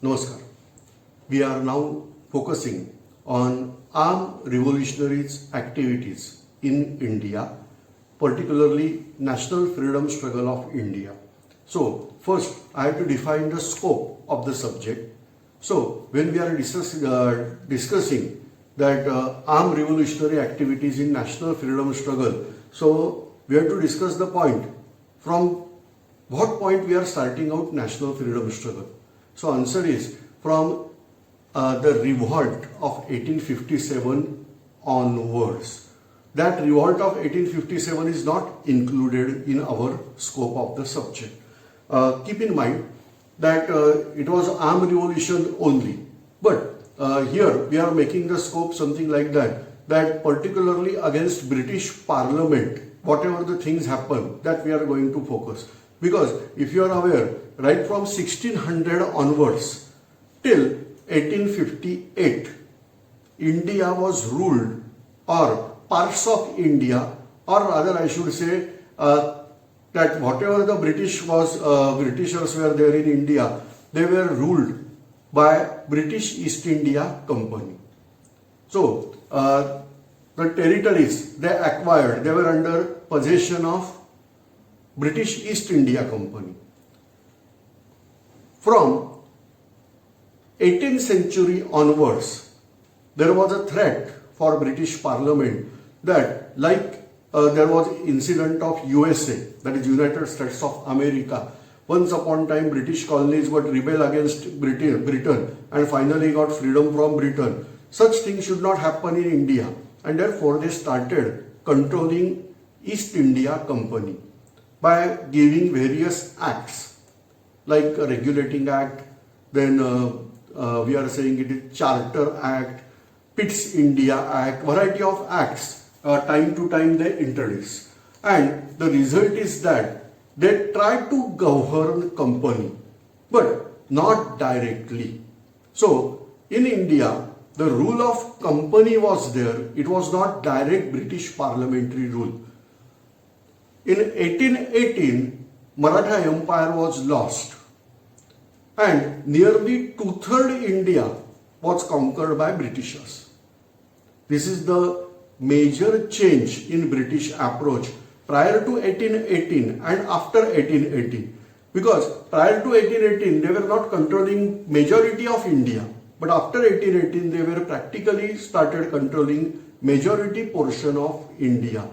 Namaskar. We are now focusing on armed revolutionaries' activities in India, particularly National Freedom Struggle of India. So, first I have to define the scope of the subject. So, when we are discussing that armed revolutionary activities in National Freedom Struggle, so we have to discuss the point from what point we are starting out National Freedom Struggle. So answer is from the revolt of 1857 onwards. That revolt of 1857 is not included in our scope of the subject. Keep in mind that it was armed revolution only. But here we are making the scope something like that particularly against British Parliament, whatever the things happen, that we are going to focus. Because if you are aware, right from 1600 onwards till 1858, India was ruled, or parts of India, or rather I should say that whatever the Britishers were there in India, they were ruled by British East India Company. So the territories they acquired, they were under possession of British East India Company. From 18th century onwards, there was a threat for British Parliament that like there was incident of USA, that is United States of America. Once upon a time, British colonies would rebel against Britain and finally got freedom from Britain. Such things should not happen in India, and therefore they started controlling East India Company by giving various acts like a Regulating Act, then we are saying it is Charter Act, Pitt's India Act, variety of acts time to time they introduce. And the result is that they try to govern company, but not directly. So in India, the rule of company was there, it was not direct British parliamentary rule. In 1818, Maratha Empire was lost and nearly two-thirds India was conquered by Britishers. This is the major change in British approach prior to 1818 and after 1818. Because prior to 1818, they were not controlling majority of India, but after 1818, they were practically started controlling majority portion of India.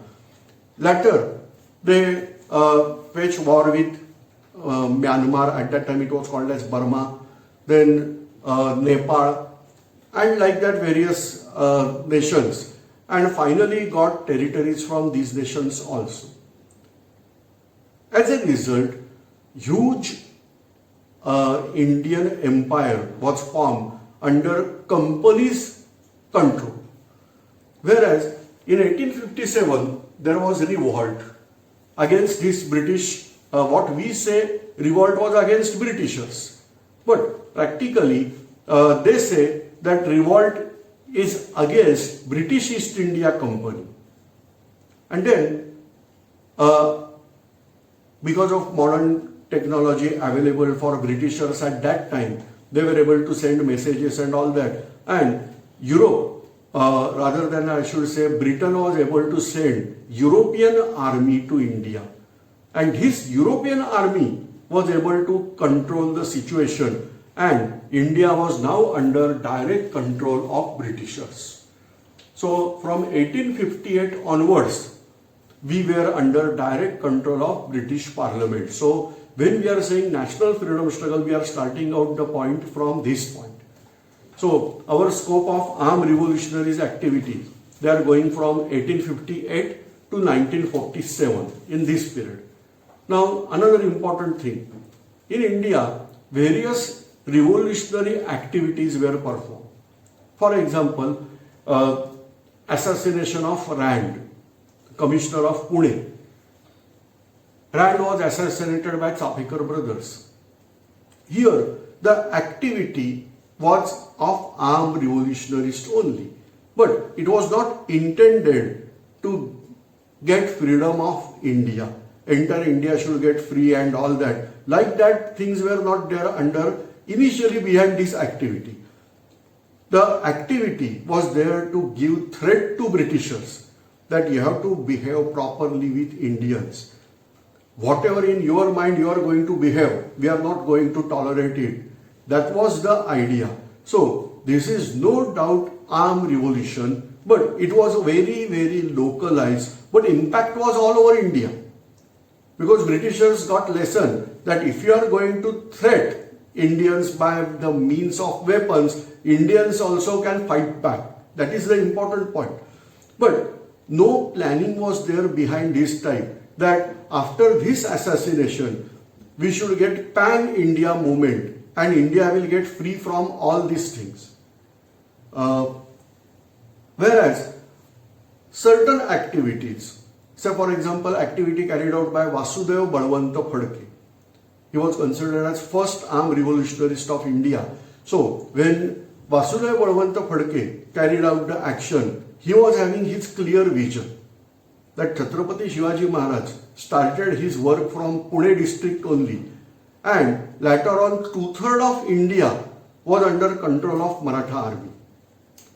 Later, they waged war with Myanmar, at that time it was called as Burma, then Nepal, and like that various nations, and finally got territories from these nations also. As a result, huge Indian empire was formed under company's control. Whereas in 1857, there was revolt against this British, what we say revolt was against Britishers. But practically, they say that revolt is against British East India Company. And then, because of modern technology available for Britishers at that time, they were able to send messages and all that. And Europe, rather than I should say Britain, was able to send European army to India, and his European army was able to control the situation, and India was now under direct control of Britishers. So from 1858 onwards, we were under direct control of British Parliament. So when we are saying National Freedom Struggle, we are starting out the point from this point. So our scope of armed revolutionaries activity, they are going from 1858 to 1947 in this period. Now another important thing, in India, various revolutionary activities were performed. For example, assassination of Rand, Commissioner of Pune. Rand was assassinated by Chapekar brothers. Here, the activity was of armed revolutionists only, but it was not intended to get freedom of India. Entire India should get free and all that. Like that, things were not there under initially behind this activity? The activity was there to give threat to Britishers that you have to behave properly with Indians. Whatever in your mind you are going to behave, we are not going to tolerate it. That was the idea. So this is no doubt armed revolution, but it was very, very localized, but impact was all over India. Because Britishers got lesson that if you are going to threat Indians by the means of weapons, Indians also can fight back. That is the important point. But no planning was there behind this time that after this assassination, we should get pan-India movement and India will get free from all these things. Whereas certain activities, say for example, activity carried out by Vasudev Balwanta Phadke. He was considered as first armed revolutionist of India. So when Vasudev Balwanta Phadke carried out the action, he was having his clear vision that Chhatrapati Shivaji Maharaj started his work from Pune district only, and later on 2/3 of India was under control of Maratha army.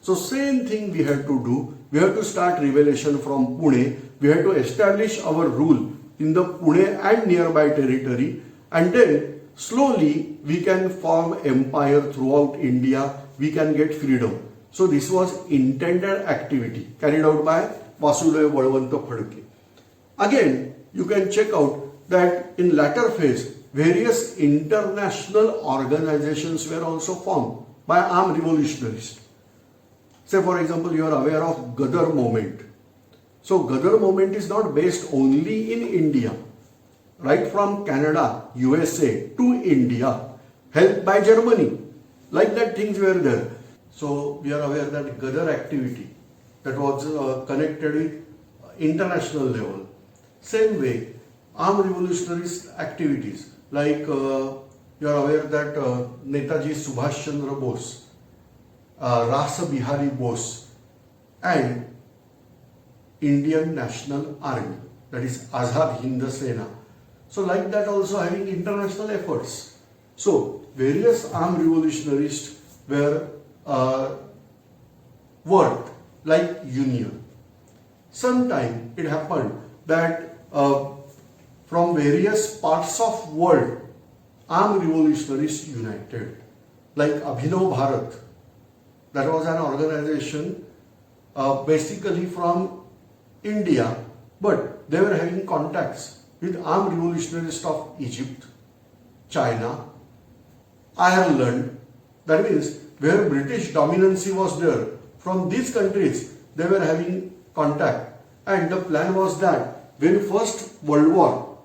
So same thing we had to do. We have to start revolution from Pune. We have to establish our rule in the Pune and nearby territory, and then slowly we can form empire throughout India. We can get freedom. So this was intended activity carried out by Vasudev Balwanta Phadke. Again, you can check out that in latter phase, various international organizations were also formed by armed revolutionists. Say for example, you are aware of Gadar movement. So Gadar movement is not based only in India. Right from Canada, USA to India, helped by Germany. Like that things were there. So we are aware that Gadar activity that was connected with international level. Same way, armed revolutionary activities like you are aware that Netaji Subhash Chandra Bose, Rasa Bihari Bose, and Indian National Army, that is Azad Hind Sena. So like that also having international efforts. So various armed revolutionists were worked like union. Sometime it happened that from various parts of world, armed revolutionists united. Like Abhinav Bharat, that was an organization basically from India, but they were having contacts with armed revolutionists of Egypt, China, Ireland. That means where British dominancy was there, from these countries they were having contact. And the plan was that when First World War,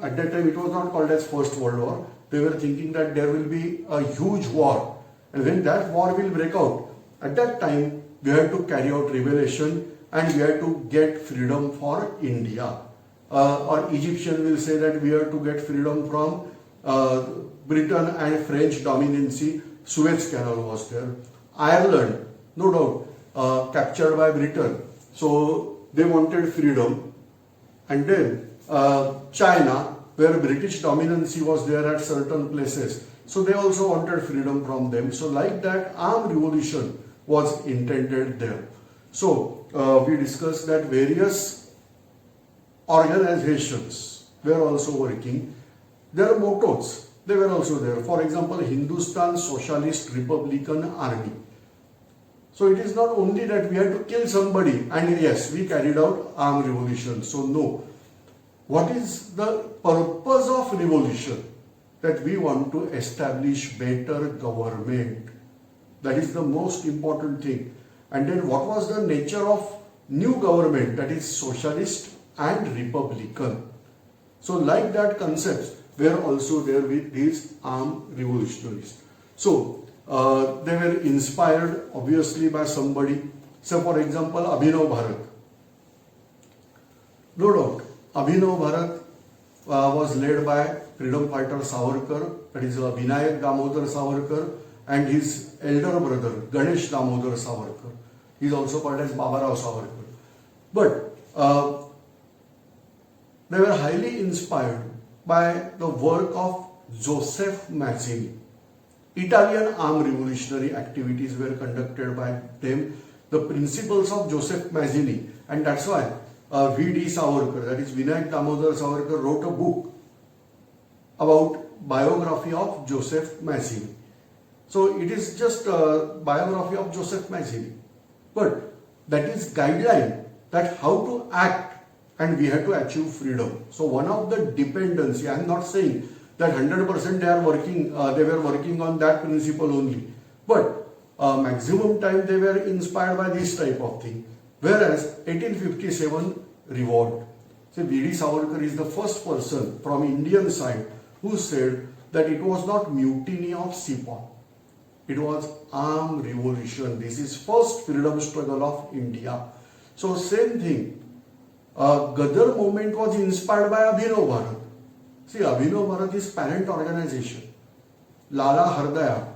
at that time it was not called as First World War, they were thinking that there will be a huge war. And when that war will break out, at that time we had to carry out revolution and we had to get freedom for India. Or Egyptian will say that we have to get freedom from Britain and French dominancy. Suez Canal was there. Ireland, no doubt, captured by Britain. So they wanted freedom. And then China, where British dominancy was there at certain places. So they also wanted freedom from them. So like that, armed revolution was intended there. So we discussed that various organizations were also working. Their mottos, they were also there. For example, Hindustan Socialist Republican Army. So it is not only that we had to kill somebody and yes, we carried out armed revolution. So no. What is the purpose of revolution? That we want to establish better government. That is the most important thing. And then what was the nature of new government? That is socialist and republican. So like that concepts were also there with these armed revolutionaries. So they were inspired obviously by somebody. So for example, Abhinav Bharat. No doubt, Abhinav Bharat was led by freedom fighter Savarkar, that is Vinayak Damodar Savarkar, and his elder brother Ganesh Damodar Savarkar. He is also called as Babarao Savarkar. But they were highly inspired by the work of Joseph Mazzini. Italian armed revolutionary activities were conducted by them. The principles of Joseph Mazzini, and that's why V.D. Savarkar, that is Vinayak Damodar Savarkar, wrote a book about biography of Joseph Mazzini. So it is just a biography of Joseph Mazzini, but that is guideline that how to act, and we have to achieve freedom. So one of the dependency, I am not saying that 100% they were working on that principle only, but maximum time they were inspired by this type of thing. Whereas 1857 revolt. So V.D. Savarkar is the first person from Indian side who said that it was not mutiny of Sepoy, it was armed revolution. This is first freedom struggle of India. So same thing, Gadar movement was inspired by Abhinav Bharat. See, Abhinav Bharat is parent organization. Lala Hardaya,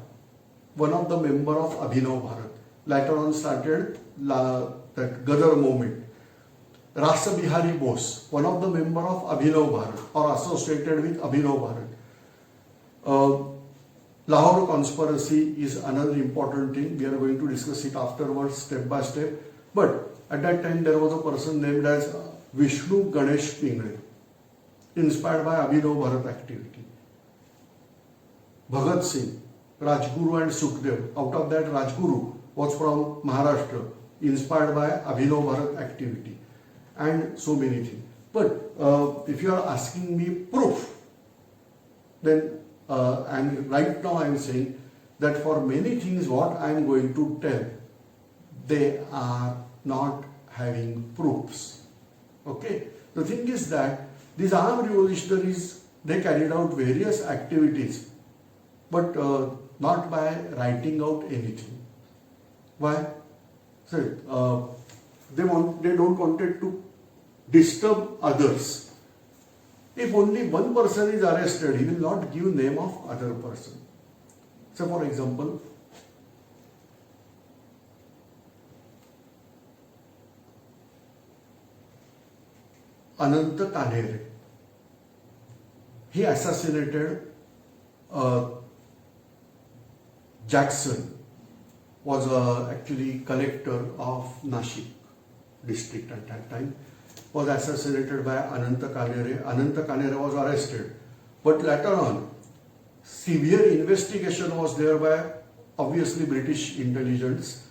one of the member of Abhinav Bharat, later on started that Gadar movement. Rasa Bihari Bose, one of the member of Abhinav Bharat or associated with Abhinav Bharat. Lahore conspiracy is another important thing. We are going to discuss it afterwards, step by step. But at that time there was a person named as Vishnu Ganesh Pingale, inspired by Abhinav Bharat activity. Bhagat Singh, Rajguru and Sukhdev. Out of that, Rajguru was from Maharashtra, inspired by Abhinav Bharat activity, and so many things. But if you are asking me proof, then right now I am saying that for many things what I am going to tell, they are not having proofs. Okay? The thing is that these armed revolutionaries, they carried out various activities, but not by writing out anything. Why? So, they don't wanted to disturb others. If only one person is arrested, he will not give name of other person. So for example, Ananta Kanhere, he assassinated Jackson, was actually collector of Nashik district at that time, was assassinated by Ananta Kanhere. Ananta Kanhere was arrested, but later on severe investigation was there by obviously British intelligence,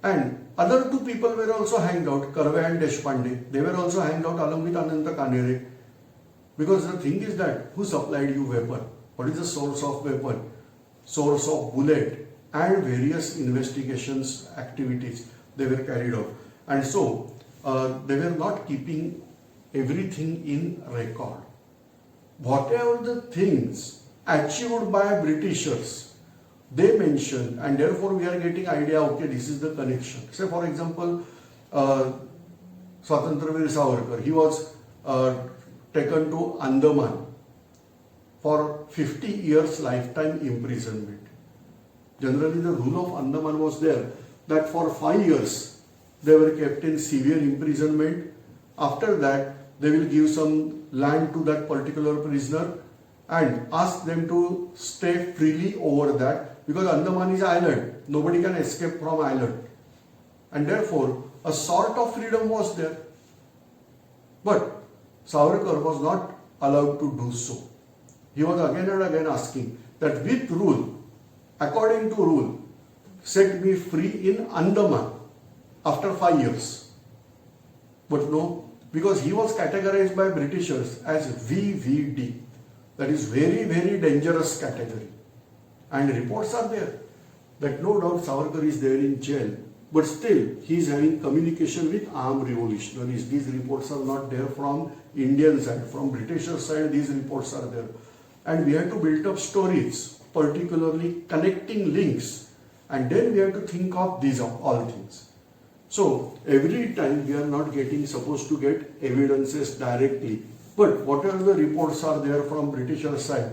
and other two people were also hanged out, Karve and Deshpande. They were also hanged out along with Ananta Kanhere, because the thing is that who supplied you weapon? What is the source of weapon? Source of bullet, and various investigations activities they were carried out, and so they were not keeping everything in record. Whatever the things achieved by Britishers, they mentioned, and therefore we are getting idea, okay, this is the connection. Say for example, Swatantraveer Savarkar, he was taken to Andaman for 50 years lifetime imprisonment. Generally the rule of Andaman was there that for 5 years they were kept in severe imprisonment. After that, they will give some land to that particular prisoner and ask them to stay freely over that, because Andaman is island. Nobody can escape from island. And therefore, a sort of freedom was there. But Savarkar was not allowed to do so. He was again and again asking that with rule, according to rule, set me free in Andaman after 5 years. But no, because he was categorized by Britishers as VVD. That is very, very dangerous category. And reports are there that no doubt Savarkar is there in jail, but still he is having communication with armed revolutionaries. These reports are not there from Indian side. From Britisher side, these reports are there. And we have to build up stories, particularly connecting links, and then we have to think of these all things. So every time we are not supposed to get evidences directly, but whatever the reports are there from Britisher side,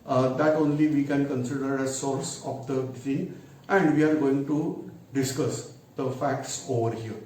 that only we can consider as source of the thing, and we are going to discuss the facts over here.